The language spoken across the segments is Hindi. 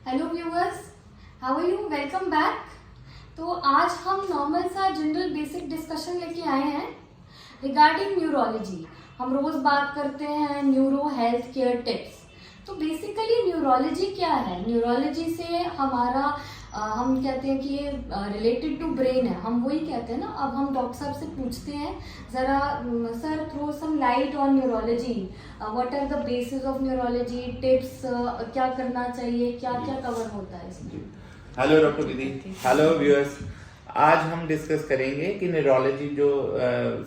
Hello viewers, how are you? Welcome back. तो आज हम नॉर्मल सा जनरल बेसिक डिस्कशन लेके आए हैं रिगार्डिंग न्यूरोलॉजी। हम रोज बात करते हैं न्यूरो हेल्थ केयर टिप्स। तो बेसिकली न्यूरोलॉजी क्या है? न्यूरोलॉजी से हमारा हम कहते हैं कि ये रिलेटेड टू ब्रेन है, हम वही कहते हैं ना। अब हम डॉक्टर साहब से पूछते हैं ज़रा, sir throw some light on neurology, what are the basis of neurology, tips, क्या करना चाहिए, क्या क्या कवर होता है इसमें। हेलो डॉक्टर दीदी, हेलो व्यूअर्स। आज हम डिस्कस करेंगे कि न्यूरोलॉजी जो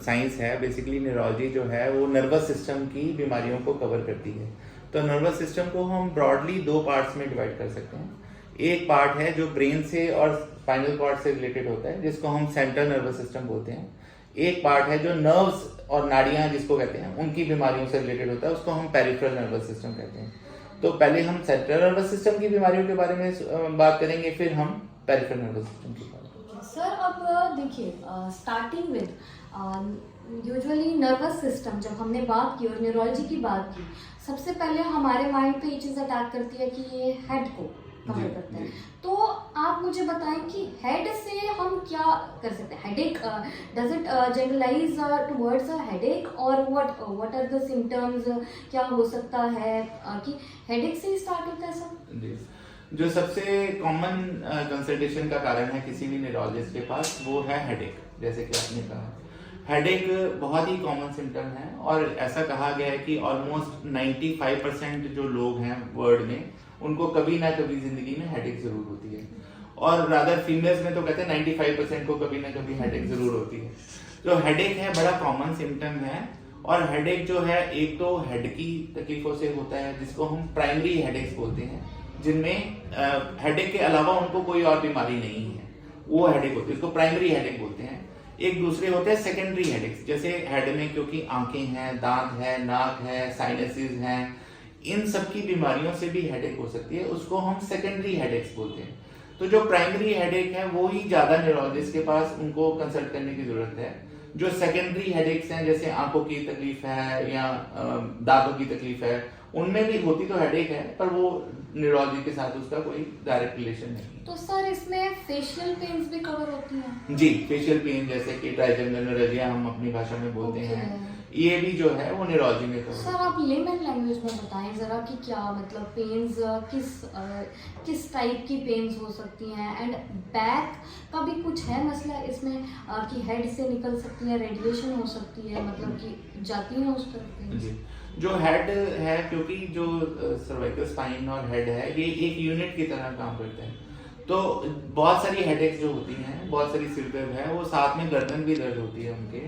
साइंस है, बेसिकली न्यूरोलॉजी जो है वो नर्वस सिस्टम की बीमारियों को कवर करती है। तो नर्वस सिस्टम को हम ब्रॉडली दो पार्ट्स में डिवाइड कर सकते हैं। एक पार्ट है जो ब्रेन से और स्पाइनल कॉर्ड से रिलेटेड होता है, जिसको हम सेंट्रल नर्वस सिस्टम बोलते हैं। एक पार्ट है जो नर्व्स और नाड़ियां जिसको कहते हैं, उनकी बीमारियों से रिलेटेड होता है, उसको हम पेरिफेरल नर्वस सिस्टम कहते हैं। तो पहले हम सेंट्रल नर्वस सिस्टम की बीमारियों के बारे में बात करेंगे, फिर हम पेरिफेरल नर्वस सिस्टम की बात करेंगे। सर अब देखिए, starting with usually nervous system, जब हमने बात की और न्यूरोलॉजी की बात की, सबसे पहले हमारे माइंड पे ये चीज़ अटैक करती है कि ये हेड को कवर करता है। तो आप मुझे बताएं कि हेड से हम क्या कर सकते हैं? Headache, does it generalize towards a headache, और व्हाट आर द सिम्टम्स, क्या हो सकता है कि हेडेक से ही स्टार्ट होता है सब? जी, जो सबसे कॉमन कंसल्टेशन का कारण है किसी भी न्यूरोलॉजिस्ट के पास, वो है हेडेक। जैसे कि आपने कहा, हेडेक बहुत ही कॉमन सिम्टम है और ऐसा कहा गया है कि ऑलमोस्ट 95% जो लोग हैं वर्ल्ड में, उनको कभी ना कभी जिंदगी में हेडेक जरूर होती है। और रादर फीमेल्स में तो कहते हैं 95% को कभी ना कभी हेडेक जरूर होती है। जो हेडेक है बड़ा कॉमन सिम्टम है। और हेडेक जो है, एक तो हेड की तकलीफों से होता है, जिसको हम प्राइमरी हेडेक्स बोलते हैं, जिनमें हेडेक के अलावा उनको कोई और बीमारी नहीं है, वो हेडेक होती है, इसको प्राइमरी हेडेक बोलते हैं। एक दूसरे होते हैं सेकेंडरी हेडेक्स, जैसे हेड में क्योंकि आंखें हैं, दांत है, नाक है, साइनसेस हैं, इन सब की बीमारियों से भी हेडेक हो सकती है, उसको हम सेकेंडरी हेडेक्स बोलते हैं। तो जो प्राइमरी हेडेक है वो ही ज्यादा न्यूरोलॉजिस्ट के पास उनको कंसल्ट करने की जरूरत है। जो सेकेंडरी हेडेक्स हैं, जैसे आंखों की तकलीफ है या दांतों की तकलीफ है, उनमें भी होती तो हेडेक है, पर वो न्यूरोलॉजी के साथ उसका कोई डायरेक्ट रिलेशन नहीं। तो सर इसमें फेशियल पेन्स भी कवर होती हैं? जी, फेशियल पेन जैसे कि ट्राइजेमिनल न्यूरैल्जिया हम अपनी भाषा में बोलते हैं, ये भी जो है वो न्यूरोलॉजी में कवर। सर आप लेमन लैंग्वेज में बताएं जरा कि क्या मतलब पेन्स, किस टाइप की पेन्स हो सकती हैं, एंड बैक का भी कुछ है मसला इसमें कि हेड से निकल सकती है, रेडिएशन हो सकती है, मतलब कि जाती है उस तरफ पेन्स? जी, जो हेड है, क्योंकि जो सर्वाइकल स्पाइन और हेड है, ये एक यूनिट की तरह काम करते हैं। तो बहुत सारी हेडेक्स जो होती हैं, बहुत सारी सिर दर्द है, वो साथ में गर्दन भी दर्द होती है उनके।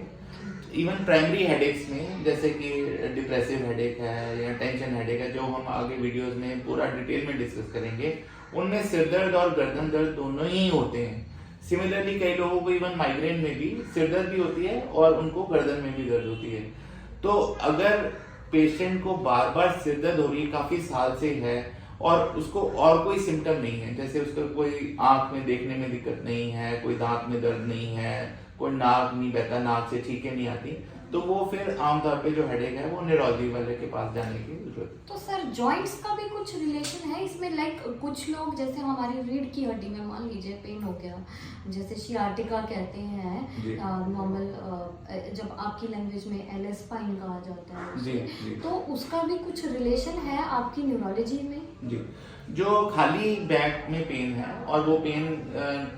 इवन प्राइमरी हेडेक्स में, जैसे कि डिप्रेसिव हेडेक है या टेंशन हेडेक है, जो हम आगे वीडियोस में पूरा डिटेल में डिस्कस करेंगे, उनमें सिर दर्द और गर्दन दर्द दोनों ही होते हैं। सिमिलरली कई लोगों को इवन माइग्रेन में भी सिर दर्द भी होती है और उनको गर्दन में भी दर्द होती है। तो अगर पेशेंट को बार बार सिर दर्द हो रही है, काफी साल से है, और उसको और कोई सिम्टम नहीं है, जैसे उसको कोई आंख में देखने में दिक्कत नहीं है, कोई दांत में दर्द नहीं है, कोई नाक नहीं बहता, नाक से छींकें नहीं आती, तो वो फिर आमतौर पे जो हेडेक है वो न्यूरोलॉजी वाले के पास जाने की जरूरत है। तो सर जॉइंट्स का भी कुछ रिलेशन है इसमें? लाइक कुछ लोग, जैसे हमारी रीढ़ की हड्डी में मान लीजिए पेन हो गया, जैसे शियाटिका कहते हैं नॉर्मल, जब आपकी लैंग्वेज में एलएस स्पाइन कहा जाता है जी, जी। तो उसका भी कुछ रिलेशन है आपकी न्यूरोलॉजी में? जी, जो खाली बैक में पेन है और वो पेन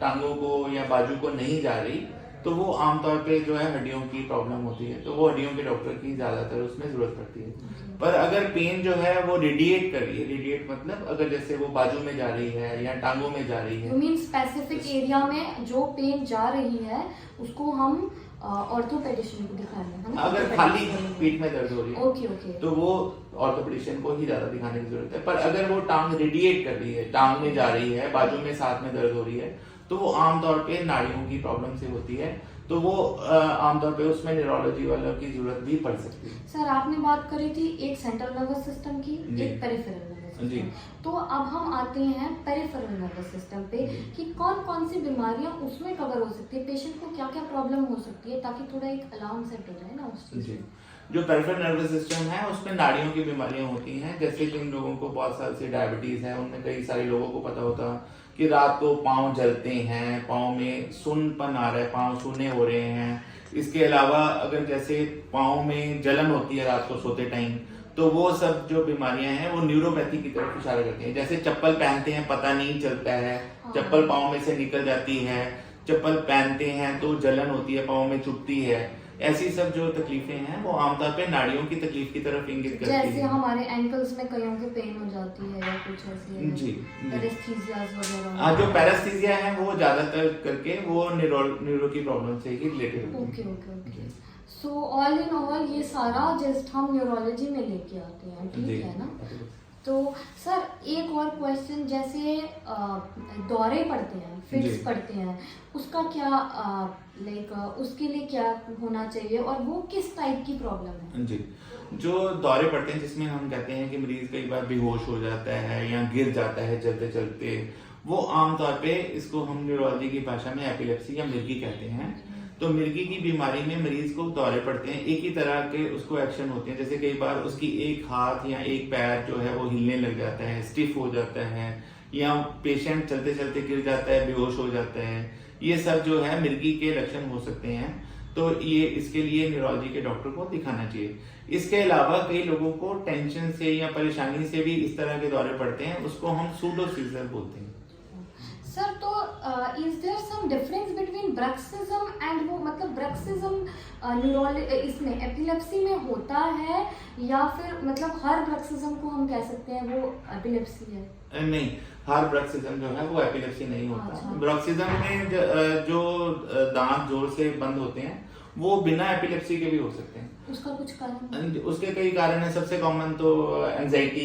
टांगों को या बाजू को नहीं जा रही, तो वो आमतौर पे जो है हड्डियों की प्रॉब्लम होती है, तो वो हड्डियों के डॉक्टर की ज्यादातर उसमें जरूरत पड़ती है। पर अगर पेन जो है वो रेडिएट कर रही है, रेडिएट मतलब अगर जैसे वो बाजू में जा रही है या टांगों में जा रही है, यू मीन स्पेसिफिक एरिया में जो पेन जा रही है उसको हम ऑर्थोपेडिशियन को दिखाना है ना? अगर खाली पीठ में दर्द हो रही है, ओके, तो वो ऑर्थोपेडिशियन को ही ज्यादा दिखाने की जरूरत है। पर अगर वो टांग रेडिएट कर रही है, टांग में जा रही है, बाजू में साथ में दर्द हो रही है, तो वो आमतौर पे नाड़ियों की प्रॉब्लम से होती है, तो वो आमतौर पे उसमें न्यूरोलॉजी वालों की जरूरत भी पड़ सकती है। सर आपने बात करी थी एक सेंट्रल नर्वस सिस्टम की, एक पेरिफेरल नर्वस सिस्टम, तो अब हम आते हैं पेरिफेरल नर्वस सिस्टम पे कि कौन कौन सी बीमारियां उसमें कवर हो सकती है, पेशेंट को क्या क्या प्रॉब्लम हो सकती है, ताकि थोड़ा एक अलार्म सेट हो जाए ना उस चीज। जो पेरिफेरल नर्वस सिस्टम है उसमें नाड़ियों की बीमारियां होती हैं। जैसे जिन लोगों को बहुत साल से डायबिटीज है, उनमें कई सारे लोगों को पता होता कि रात को पाँव जलते हैं, पाँव में सुन्नपन आ रहा है, पाँव सूने हो रहे हैं। इसके अलावा अगर जैसे पाँव में जलन होती है रात को सोते टाइम, तो वो सब जो बीमारियां हैं वो न्यूरोपैथी की तरफ इशारा करती हैं। जैसे चप्पल पहनते हैं पता नहीं चलता है, चप्पल पाँव में से निकल जाती है, चप्पल पहनते हैं तो जलन होती है, पाँव में चुभती है। ऐसी सब जो तकलीफें हैं वो आमतौर पे नाड़ियों की तकलीफ की तरफ इंगित करती है। जैसे हमारे एंकल्स में कईयों के पेन हो जाती है या कुछ ऐसे जी पैरेस्थीसियाज वगैरह। हाँ, जो पैरास्थीसिया है वो ज्यादातर करके वो न्यूरो की प्रॉब्लम से ही रिलेटेड होती है। Okay okay okay. So all in all ये सारा जस्ट हम न्यूरोलॉजी में लेके आते हैं, ठीक है ना। तो सर एक और क्वेश्चन, जैसे दौरे पड़ते हैं, फिट्स पड़ते हैं, उसका क्या लाइक उसके लिए क्या होना चाहिए और वो किस टाइप की प्रॉब्लम है? जी, जो दौरे पड़ते हैं जिसमें हम कहते हैं कि मरीज कई बार बेहोश हो जाता है या गिर जाता है चलते चलते, वो आमतौर पे इसको हम न्यूरोलॉजी की भाषा में एपिलेप्सी या मिर्गी कहते हैं। तो मिर्गी की बीमारी में मरीज को दौरे पड़ते हैं, एक ही तरह के उसको एक्शन होते हैं। जैसे कई बार उसकी एक हाथ या एक पैर जो है वो हिलने लग जाता है, स्टिफ हो जाता है, या पेशेंट चलते चलते गिर जाता है, बेहोश हो जाता है। ये सब जो है मिर्गी के लक्षण हो सकते हैं। तो ये इसके लिए न्यूरोलॉजी के डॉक्टर को दिखाना चाहिए। इसके अलावा कई लोगों को टेंशन से या परेशानी से भी इस तरह के दौरे पड़ते हैं, उसको हम सूडो सीजर बोलते हैं। सर तो is there some difference between bruxism and वो, मतलब ब्रक्सिज्म न्यूरोलॉजी इसमें एपिलेप्सी में होता है या फिर मतलब हर ब्रक्सिज्म को हम कह सकते हैं वो एपिलेप्सी है? नहीं, हर ब्रक्सिज्म जो है वो एपिलेप्सी नहीं होता। अच्छा। ब्रक्सिज्म में जो दांत जोर से बंद होते हैं वो बिना एपिलेप्सी के भी हो सकते हैं। उसका कुछ कारण? उसके कई कारण है। सबसे कॉमन तो एंजाइटी,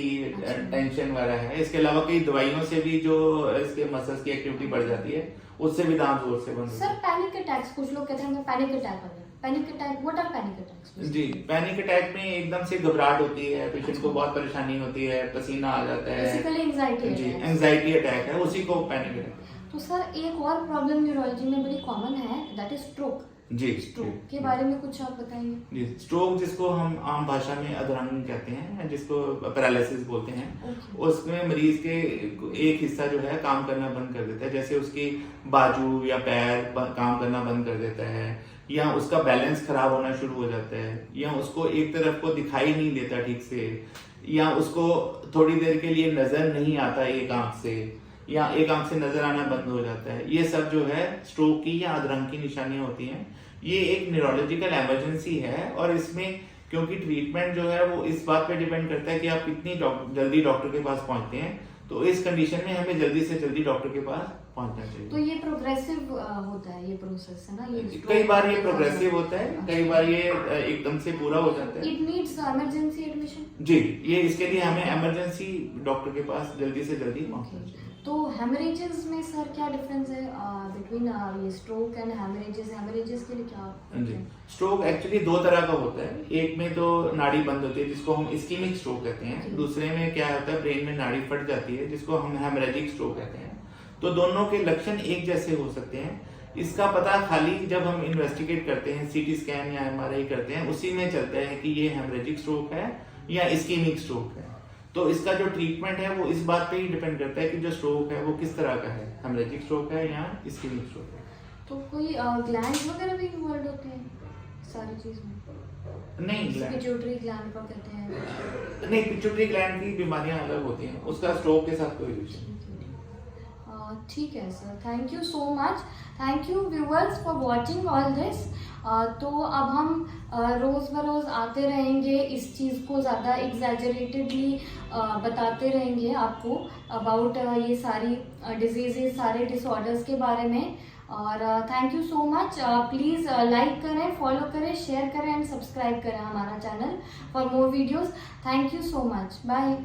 टेंशन वगैरह है। इसके अलावा कई दवाइयों से भी जो इसके मसल्स की एक्टिविटी बढ़ जाती है, उससे भी दांत जोर से बंद होते हैं। सर पैनिक अटैक्स, कुछ लोग कहते हैं पैनिक अटैक आ गया। Panic attack, what are panic attacks? जी, पैनिक अटैक में एकदम से घबराहट होती है, पेशेंट को बहुत परेशानी होती है, पसीना आ जाता है। Basically anxiety. जी, एंजाइटी अटैक है, उसी को पैनिक अटैक। तो सर एक और प्रॉब्लम न्यूरोलॉजी में बड़ी कॉमन है, दैट इज स्ट्रोक। जी, स्ट्रोक के बारे में कुछ आप बताएंगे? जी, स्ट्रोक जिसको हम आम भाषा में अधरंग कहते हैं, जिसको पैरालिसिस बोलते हैं, उसमें मरीज के एक हिस्सा जो है काम करना बंद कर देता है। जैसे उसकी बाजू या पैर काम करना बंद कर देता है, या उसका बैलेंस खराब होना शुरू हो जाता है, या उसको एक तरफ को दिखाई नहीं देता ठीक से, या उसको थोड़ी देर के लिए नजर नहीं आता एक आंख से, या एक आंख से नजर आना बंद हो जाता है। ये सब जो है स्ट्रोक की या अधरंग की निशानियां होती हैं। ये एक न्यूरोलॉजिकल इमरजेंसी है, और इसमें क्योंकि ट्रीटमेंट जो है वो इस बात पे डिपेंड करता है कि आप कितनी जल्दी डॉक्टर के पास पहुंचते हैं। तो इस कंडीशन में हमें जल्दी से जल्दी डॉक्टर के पास पहुंचना चाहिए। तो ये प्रोग्रेसिव होता है, ये प्रोसेस है ना? ये कई बार ये प्रोग्रेसिव होता है, कई बार ये एकदम से पूरा हो जाता है। It needs emergency admission? जी, ये इसके लिए हमें इमरजेंसी डॉक्टर के पास जल्दी से जल्दी पहुंचना चाहिए। तो हेमरेजेस में सर क्या डिफरेंस है बिटवीन ये स्ट्रोक एंड हेमरेजेस? हेमरेजेस के लिए क्या? जी, स्ट्रोक एक्चुअली दो तरह का होता है। एक में तो नाड़ी बंद होती है जिसको हम इस्कीमिक स्ट्रोक कहते हैं। दूसरे में क्या होता है, ब्रेन में नाड़ी फट जाती है जिसको हम हेमरेजिक स्ट्रोक कहते हैं। तो दोनों के लक्षण एक जैसे हो सकते हैं। इसका पता खाली जब हम इन्वेस्टिगेट करते हैं, सीटी स्कैन या एमआरआई करते हैं, उसी में चलता है कि ये हेमरेजिक स्ट्रोक है या इस्कीमिक स्ट्रोक है। तो इसका जो ट्रीटमेंट है वो इस बात पे ही डिपेंड करता है कि जो स्ट्रोक है वो किस तरह का है, हेमरेजिक स्ट्रोक है या इस्कीमिक स्ट्रोक है। तो कोई ग्लैंड वगैरह भी इन्वॉल्व होते हैं सारी चीज में? नहीं, पिट्यूटरी ग्लैंड को कहते हैं। नहीं, पिट्यूटरी ग्लैंड की बीमारियां अलग होती हैं, उसका स्ट्रोक के साथ कोई रिलेशन नहीं। ठीक है sir, thank you so much. Thank you viewers for watching all this. तो अब हम रोज़ बरोज़ आते रहेंगे, इस चीज़ को ज़्यादा एग्जैजरेटेडली बताते रहेंगे आपको अबाउट ये सारी डिजीज़ेस, सारे डिसऑर्डर्स के बारे में। और thank you so much. Please like करें, फॉलो करें, शेयर करें एंड सब्सक्राइब करें हमारा channel for more videos. Thank you so much, bye.